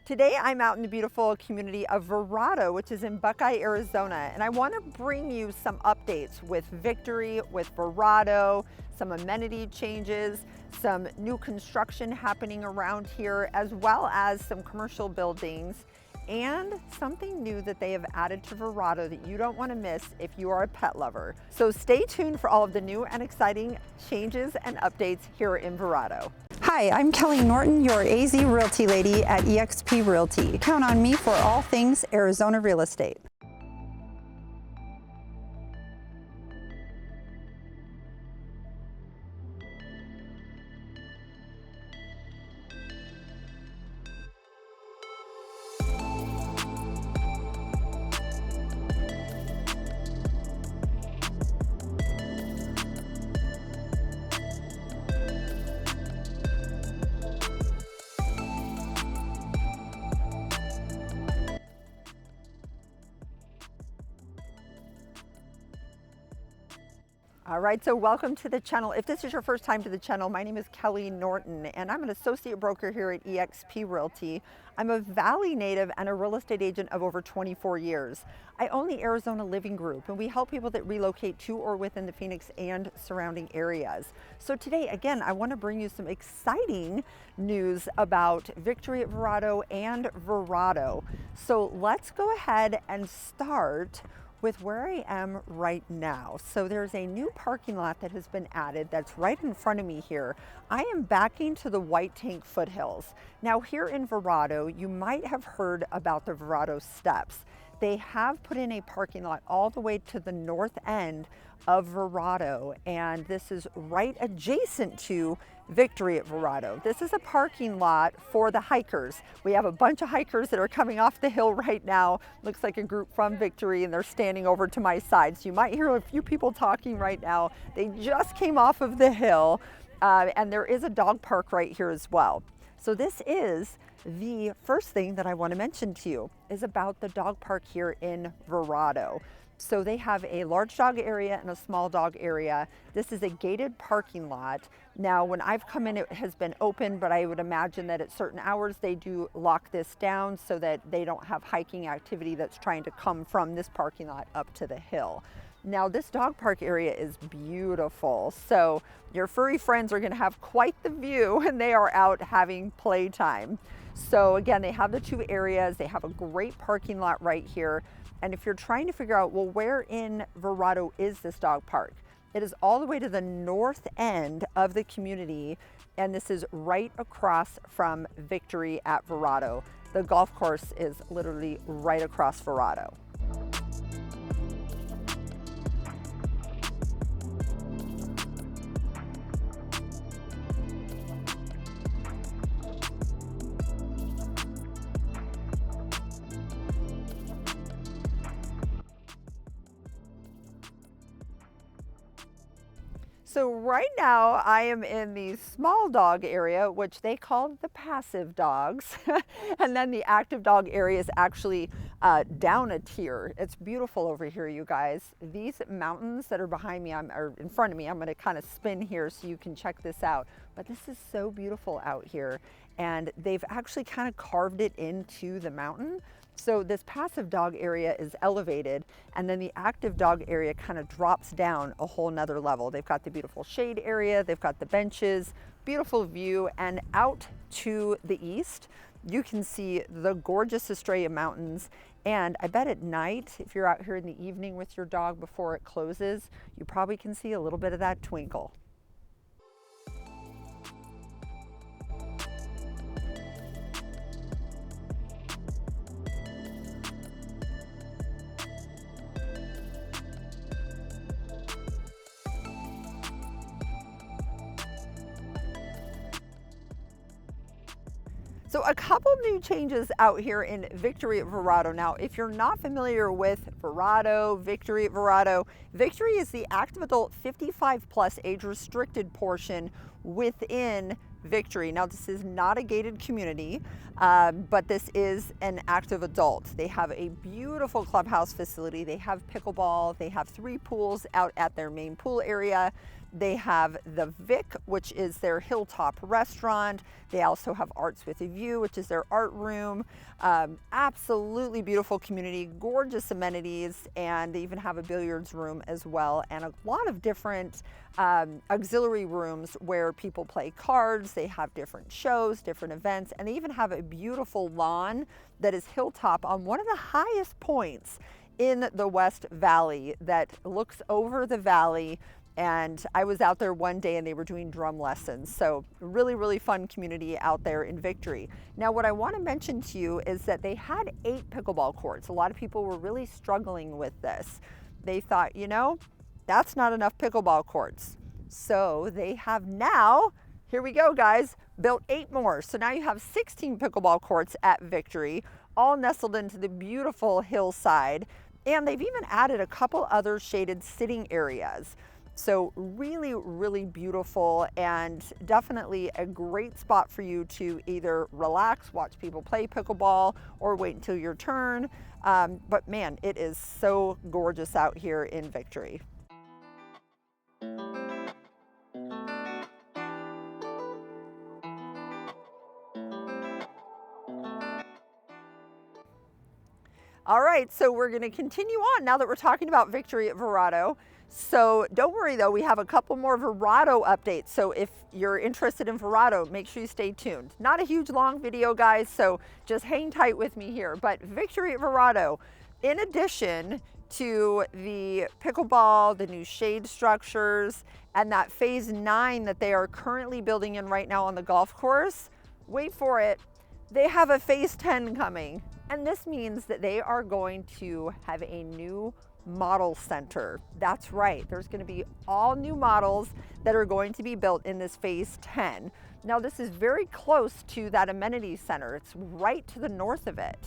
Today I'm out in the beautiful community of Verrado, which is in Buckeye, Arizona, and I want to bring you some updates with Victory, with Verrado, some amenity changes, some new construction happening around here, as well as some commercial buildings, and something new that they have added to Verrado that you don't want to miss if you are a pet lover. So stay tuned for all of the new and exciting changes and updates here in Verrado. Hi, I'm Kelly Norton, your AZ Realty lady at eXp Realty. Count on me for all things Arizona real estate. All right, so welcome to the channel. If this is your first time to the channel, my name is Kelly Norton, and I'm an associate broker here at eXp Realty. I'm a Valley native and a real estate agent of over 24 years. I own the Arizona Living Group, and we help people that relocate to or within the Phoenix and surrounding areas. So today, again, I want to bring you some exciting news about Victory at Verrado and Verrado. So let's go ahead and start with where I am right now. So there's a new parking lot that has been added that's right in front of me here. I am backing to the White Tank foothills. Now here in Verrado, you might have heard about the Verrado steps. They have put in a parking lot all the way to the north end of Verrado, and this is right adjacent to Victory at Verrado. This is a parking lot for the hikers. We have a bunch of hikers that are coming off the hill right now. Looks like a group from Victory, and they're standing over to my side. So you might hear a few people talking right now. They just came off of the hill, and there is a dog park right here as well. So this is the first thing that I want to mention to you is about the dog park here in Verrado. So they have a large dog area and a small dog area. This is a gated parking lot. Now, when I've come in, it has been open, but I would imagine that at certain hours they do lock this down so that they don't have hiking activity that's trying to come from this parking lot up to the hill. Now, this dog park area is beautiful. So your furry friends are going to have quite the view when they are out having playtime. So again, they have the two areas. They have a great parking lot right here. And if you're trying to figure out, well, where in Verrado is this dog park? It is all the way to the north end of the community, and this is right across from Victory at Verrado. The golf course is literally right across Verrado. So right now I am in the small dog area, which they call the passive dogs. And then the active dog area is actually down a tier. It's beautiful over here, you guys. These mountains that are behind me, or in front of me, I'm gonna kind of spin here so you can check this out. But this is so beautiful out here. And they've actually kind of carved it into the mountain. So this passive dog area is elevated, and then the active dog area kind of drops down a whole nother level. They've got the beautiful shade area, they've got the benches, beautiful view, and out to the east, you can see the gorgeous Estrella Mountains. And I bet at night, if you're out here in the evening with your dog before it closes, you probably can see a little bit of that twinkle. So a couple new changes out here in Victory at Verrado. Now, if you're not familiar with Verrado, Victory at Verrado, Victory is the active adult 55 plus age restricted portion within Victory. Now, this is not a gated community, but this is an active adult. They have a beautiful clubhouse facility. They have pickleball. They have 3 pools out at their main pool area. They have the Vic, which is their hilltop restaurant. They also have Arts with a View, which is their art room. Absolutely beautiful community, gorgeous amenities, and they even have a billiards room as well, and a lot of different auxiliary rooms where people play cards. They have different shows, different events, and they even have a beautiful lawn that is hilltop on one of the highest points in the West Valley that looks over the valley. And I was out there one day and they were doing drum lessons. So really, really fun community out there in Victory. Now, what I want to mention to you is that they had 8 pickleball courts. A lot of people were really struggling with this. They thought, you know, that's not enough pickleball courts. So they have now, here we go guys, built 8 more. So now you have 16 pickleball courts at Victory, all nestled into the beautiful hillside. And they've even added a couple other shaded sitting areas. So really, really beautiful, and definitely a great spot for you to either relax, watch people play pickleball, or wait until your turn. But man, it is so gorgeous out here in Victory. All right, so we're going to continue on now that we're talking about Victory at Verrado. So don't worry though, we have a couple more Verrado updates. So if you're interested in Verrado, make sure you stay tuned. Not a huge long video guys, so just hang tight with me here. But Victory at Verrado, in addition to the pickleball, the new shade structures, and that phase 9 that they are currently building in right now on the golf course, wait for it, they have a phase 10 coming. And this means that they are going to have a new model center. That's right, there's going to be all new models that are going to be built in this phase 10. Now this is very close to that amenity center. It's right to the north of it.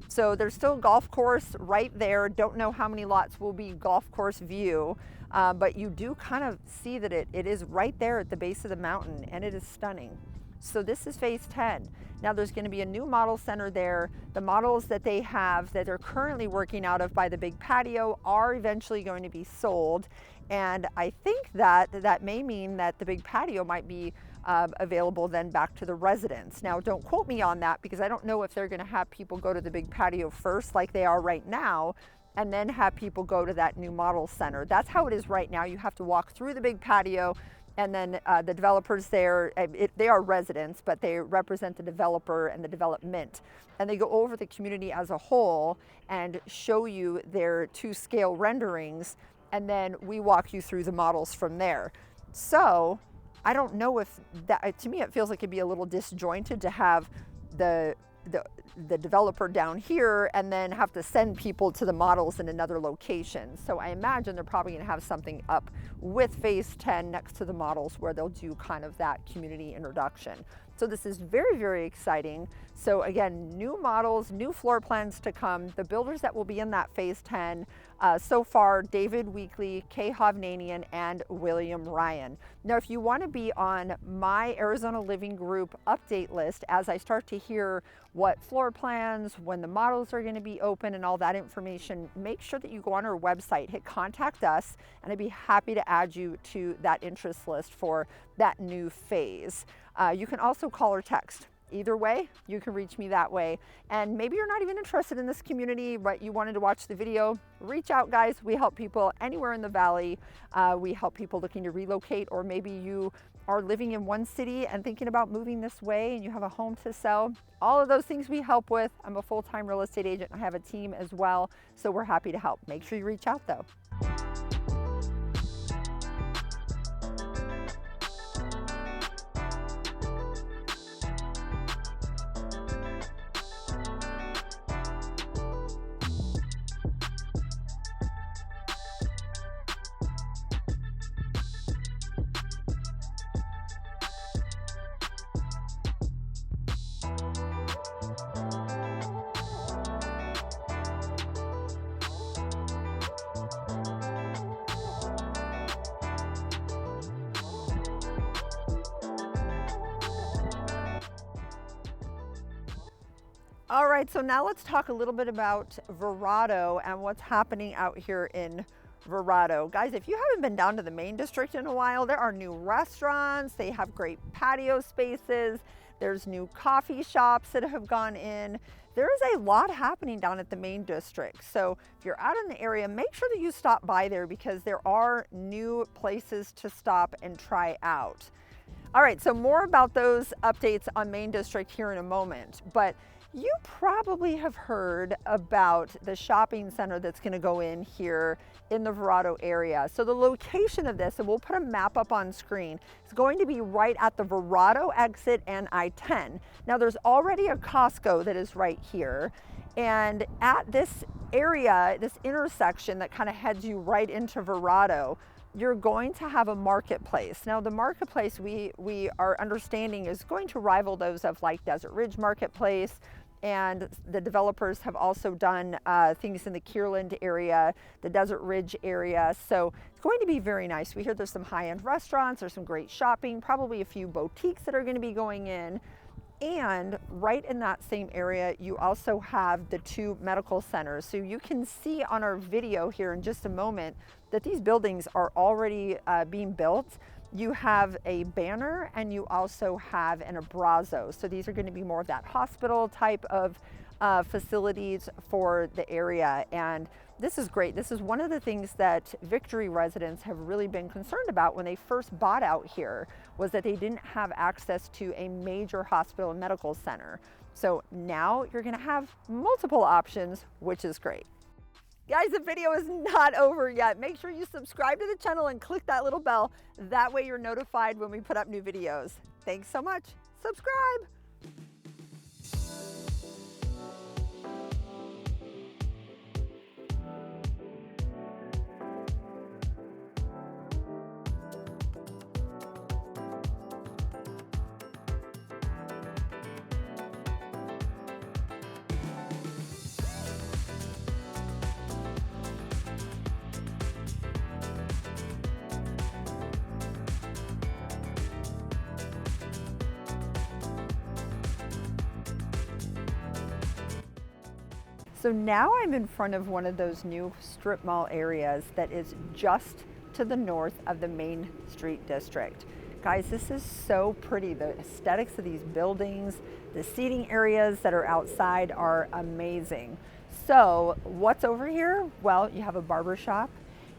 So there's still a golf course right there. Don't know how many lots will be golf course view, but you do kind of see that it is right there at the base of the mountain, and it is stunning. So this is phase 10. Now there's going to be a new model center there. The models that they have that they're currently working out of by the big patio are eventually going to be sold. And I think that may mean that the big patio might be available then back to the residents. Now don't quote me on that, because I don't know if they're going to have people go to the big patio first like they are right now, and then have people go to that new model center. That's how it is right now. You have to walk through the big patio, and then the developers there, they are residents, but they represent the developer and the development. And they go over the community as a whole and show you their 2-scale renderings, and then we walk you through the models from there. So I don't know if that, to me it feels like it'd be a little disjointed to have the developer down here and then have to send people to the models in another location. So I imagine they're probably going to have something up with phase 10 next to the models where they'll do kind of that community introduction. So this is very, very exciting. So again, new models, new floor plans to come. The builders that will be in that phase 10 so far, David Weekly, Kay Hovnanian, and William Ryan. Now, if you want to be on my Arizona Living Group update list as I start to hear what floor plans, when the models are going to be open and all that information, make sure that you go on our website, hit contact us, and I'd be happy to add you to that interest list for that new phase. You can also call or text. Either way, you can reach me that way. And maybe you're not even interested in this community, but you wanted to watch the video, reach out guys. We help people anywhere in the valley. We help people looking to relocate, or maybe you are living in one city and thinking about moving this way and you have a home to sell. All of those things we help with. I'm a full-time real estate agent. I have a team as well, so we're happy to help. Make sure you reach out though. All right, so now let's talk a little bit about Verrado and what's happening out here in Verrado. Guys, if you haven't been down to the main district in a while, there are new restaurants, they have great patio spaces, there's new coffee shops that have gone in. There is a lot happening down at the main district. So if you're out in the area, make sure that you stop by there because there are new places to stop and try out. All right, so more about those updates on Main District here in a moment, but you probably have heard about the shopping center that's going to go in here in the Verrado area. So the location of this, and we'll put a map up on screen, is going to be right at the Verrado exit and I-10. Now there's already a Costco that is right here, and at this area, this intersection that kind of heads you right into Verrado, you're going to have a marketplace. Now the marketplace we are understanding is going to rival those of like Desert Ridge Marketplace, and the developers have also done things in the Kierland area, the Desert Ridge area. So it's going to be very nice. We hear there's some high-end restaurants, there's some great shopping, probably a few boutiques that are going to be going in. And right in that same area, you also have the two medical centers. So you can see on our video here in just a moment that these buildings are already being built. You have a banner and you also have an abrazo. So these are going to be more of that hospital type of facilities for the area. And this is great. This is one of the things that Victory residents have really been concerned about when they first bought out here, was that they didn't have access to a major hospital and medical center. So now you're going to have multiple options, which is great. Guys, the video is not over yet. Make sure you subscribe to the channel and click that little bell. That way you're notified when we put up new videos. Thanks so much. Subscribe. So now I'm in front of one of those new strip mall areas that is just to the north of the Main Street District. Guys, this is so pretty. The aesthetics of these buildings, the seating areas that are outside are amazing. So what's over here? Well, you have a barber shop.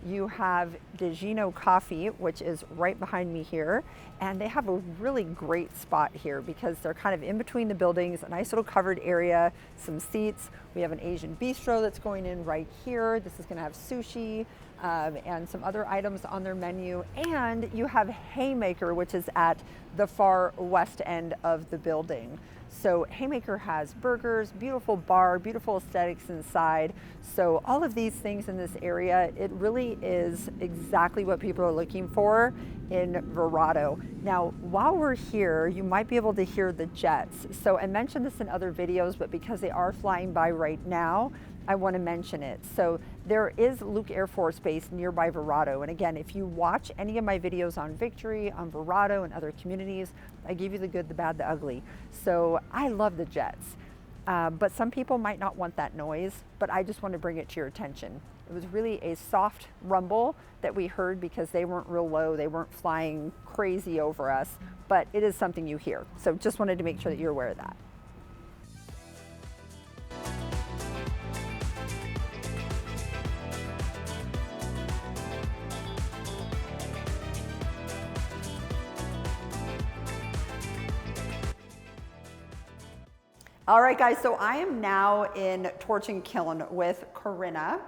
You have DeGino Coffee, which is right behind me here. And they have a really great spot here because they're kind of in between the buildings, a nice little covered area, some seats. We have an Asian bistro that's going in right here. This is gonna have sushi and some other items on their menu. And you have Haymaker, which is at the far west end of the building. So Haymaker has burgers, beautiful bar, beautiful aesthetics inside. So all of these things in this area, it really is exactly what people are looking for in Verrado. Now, while we're here, you might be able to hear the jets. So I mentioned this in other videos, but because they are flying by right now, I want to mention it. So there is Luke Air Force Base nearby Verrado. And again, if you watch any of my videos on Victory, on Verrado and other communities, I give you the good, the bad, the ugly. So I love the jets, but some people might not want that noise, but I just want to bring it to your attention. It was really a soft rumble that we heard because they weren't real low. They weren't flying crazy over us, but it is something you hear. So just wanted to make sure that you're aware of that. All right, guys, so I am now in Torch Kiln with Corinna,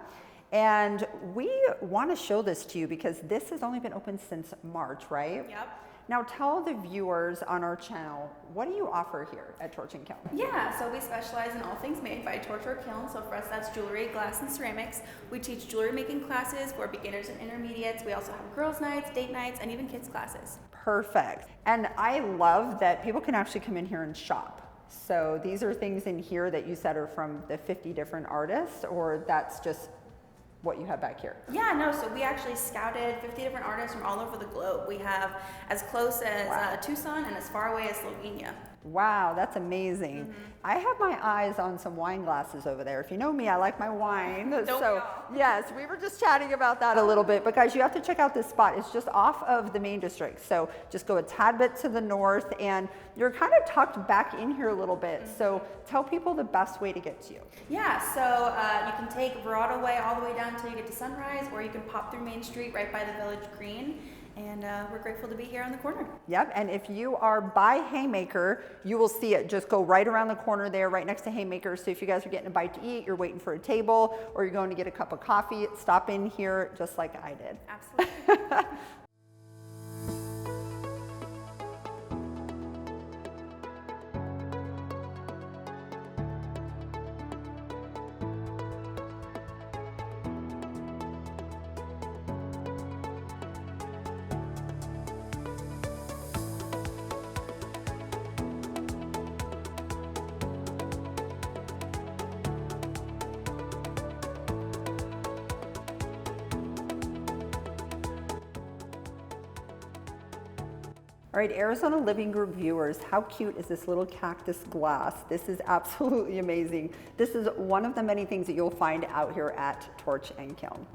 and we want to show this to you because this has only been open since March, right? Yep. Now tell the viewers on our channel, what do you offer here at Torch Kiln? Yeah, so we specialize in all things made by Torch Kiln. So for us, that's jewelry, glass, and ceramics. We teach jewelry making classes for beginners and intermediates. We also have girls' nights, date nights, and even kids' classes. Perfect. And I love that people can actually come in here and shop. So these are things in here that you said are from the 50 different artists, or that's just what you have back here? Yeah, no, so we actually scouted 50 different artists from all over the globe. We have as close as Tucson and as far away as Slovenia. Wow, that's amazing. I have my eyes on some wine glasses over there. If you know me, I like my wine. So yes, we were just chatting about that a little bit, but guys, you have to check out this spot. It's just off of the main district. So just go a tad bit to the north and you're kind of tucked back in here a little bit. So tell people the best way to get to you. Yeah, so you can take Verrado Way all the way down until you get to Sunrise, or you can pop through Main Street right by the Village Green. And we're grateful to be here on the corner. Yep, and if you are by Haymaker, you will see it. Just go right around the corner there, right next to Haymaker. So if you guys are getting a bite to eat, you're waiting for a table, or you're going to get a cup of coffee, stop in here just like I did. Absolutely. All right, Arizona Living Group viewers, how cute is this little cactus glass? This is absolutely amazing. This is one of the many things that you'll find out here at Torch and Kiln.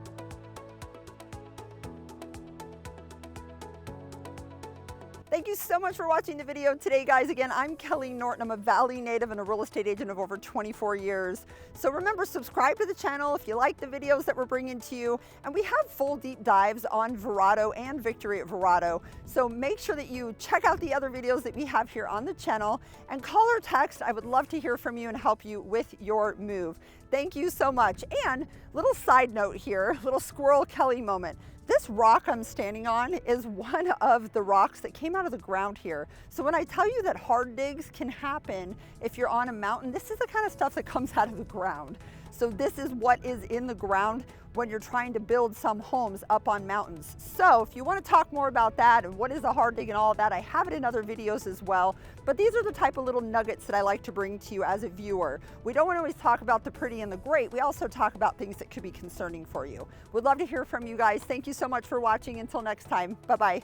Thank you so much for watching the video today, guys. Again, I'm Kelley Norton. I'm a Valley native and a real estate agent of over 24 years. So remember, subscribe to the channel if you like the videos that we're bringing to you. And we have full deep dives on Verrado and Victory at Verrado. So make sure that you check out the other videos that we have here on the channel and call or text. I would love to hear from you and help you with your move. Thank you so much. And little side note here, little squirrel Kelley moment. This rock I'm standing on is one of the rocks that came out of the ground here. So when I tell you that hard digs can happen if you're on a mountain, this is the kind of stuff that comes out of the ground. So this is what is in the ground when you're trying to build some homes up on mountains. So if you want to talk more about that and what is a hard dig and all of that, I have it in other videos as well. But these are the type of little nuggets that I like to bring to you as a viewer. We don't want to always talk about the pretty and the great. We also talk about things that could be concerning for you. We'd love to hear from you guys. Thank you so much for watching. Until next time, bye-bye.